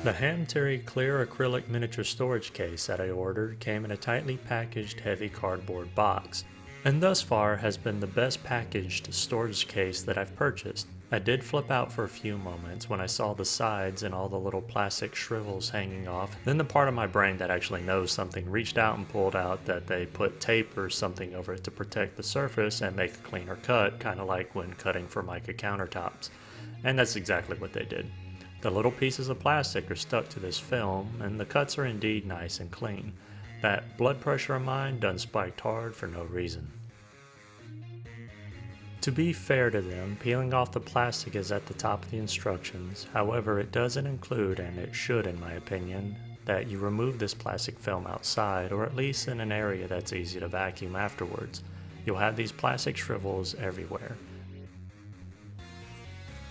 The Hamtery clear acrylic miniature storage case that I ordered came in a tightly packaged heavy cardboard box, and thus far has been the best packaged storage case that I've purchased. I did flip out for a few moments when I saw the sides and all the little plastic shrivels hanging off. Then the part of my brain that actually knows something reached out and pulled out that they put tape or something over it to protect the surface and make a cleaner cut, kind of like when cutting for mica countertops. And that's exactly what they did. The little pieces of plastic are stuck to this film, and the cuts are indeed nice and clean. That blood pressure of mine done spiked hard for no reason. To be fair to them, peeling off the plastic is at the top of the instructions. However, it doesn't include, and it should in my opinion, that you remove this plastic film outside, or at least in an area that's easy to vacuum afterwards. You'll have these plastic shrivels everywhere.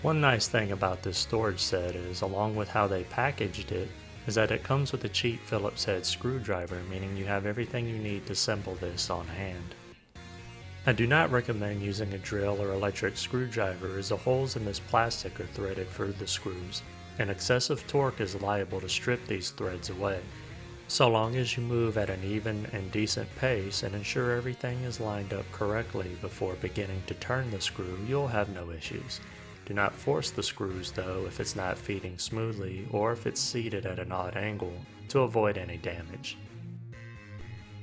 One nice thing about this storage set is, along with how they packaged it, is that it comes with a cheap Phillips head screwdriver, meaning you have everything you need to assemble this on hand. I do not recommend using a drill or electric screwdriver, as the holes in this plastic are threaded for the screws, and excessive torque is liable to strip these threads away. So long as you move at an even and decent pace and ensure everything is lined up correctly before beginning to turn the screw, you'll have no issues. Do not force the screws though if it's not feeding smoothly or if it's seated at an odd angle, to avoid any damage.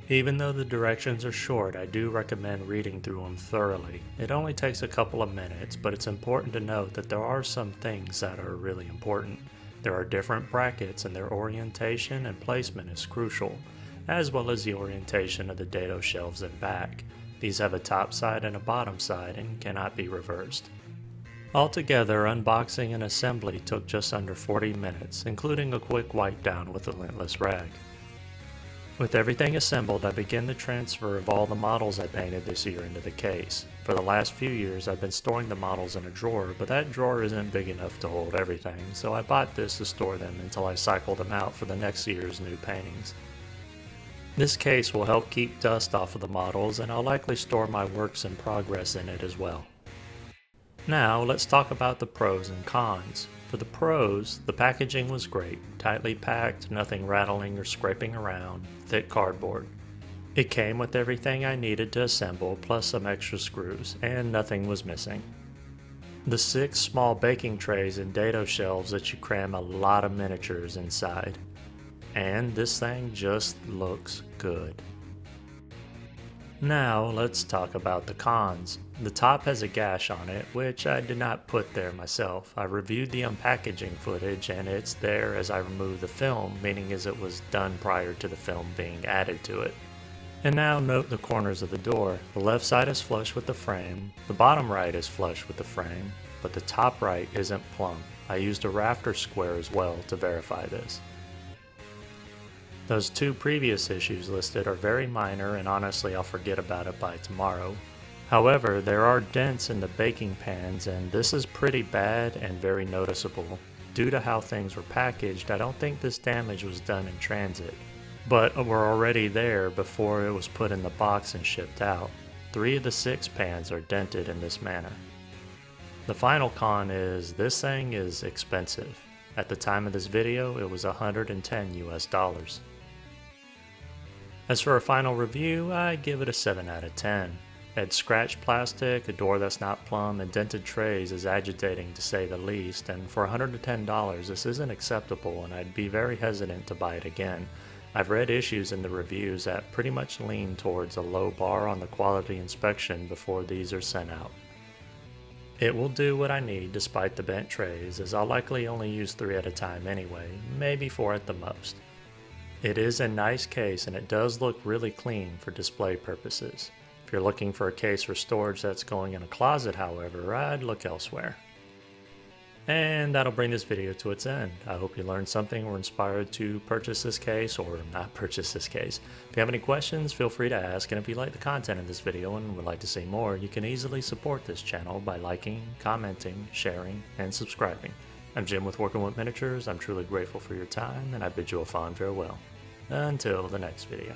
Even though the directions are short, I do recommend reading through them thoroughly. It only takes a couple of minutes, but it's important to note that there are some things that are really important. There are different brackets and their orientation and placement is crucial, as well as the orientation of the dado shelves and back. These have a top side and a bottom side and cannot be reversed. Altogether, unboxing and assembly took just under 40 minutes, including a quick wipe down with a lintless rag. With everything assembled, I began the transfer of all the models I painted this year into the case. For the last few years, I've been storing the models in a drawer, but that drawer isn't big enough to hold everything, so I bought this to store them until I cycle them out for the next year's new paintings. This case will help keep dust off of the models, and I'll likely store my works in progress in it as well. Now, let's talk about the pros and cons. For the pros, the packaging was great, tightly packed, nothing rattling or scraping around, thick cardboard. It came with everything I needed to assemble, plus some extra screws, and nothing was missing. The 6 small baking trays and dado shelves that you cram a lot of miniatures inside. And this thing just looks good. Now let's talk about the cons. The top has a gash on it, which I did not put there myself. I reviewed the unpackaging footage and it's there as I removed the film, meaning as it was done prior to the film being added to it. And now note the corners of the door. The left side is flush with the frame, the bottom right is flush with the frame, but the top right isn't plumb. I used a rafter square as well to verify this. Those 2 previous issues listed are very minor and honestly I'll forget about it by tomorrow. However, there are dents in the baking pans and this is pretty bad and very noticeable. Due to how things were packaged, I don't think this damage was done in transit, but were already there before it was put in the box and shipped out. 3 of the 6 pans are dented in this manner. The final con is this thing is expensive. At the time of this video, it was $110 US. As for a final review, I give it a 7 out of 10. Had scratched plastic, a door that's not plumb, and dented trays is agitating to say the least, and for $110 this isn't acceptable and I'd be very hesitant to buy it again. I've read issues in the reviews that pretty much lean towards a low bar on the quality inspection before these are sent out. It will do what I need despite the bent trays, as I'll likely only use 3 at a time anyway, maybe 4 at the most. It is a nice case and it does look really clean for display purposes. If you're looking for a case for storage that's going in a closet, however, I'd look elsewhere. And that'll bring this video to its end. I hope you learned something or inspired to purchase this case or not purchase this case. If you have any questions, feel free to ask, and if you like the content of this video and would like to see more, you can easily support this channel by liking, commenting, sharing, and subscribing. I'm Jim with Working with Miniatures. I'm truly grateful for your time, and I bid you a fond farewell. Until the next video.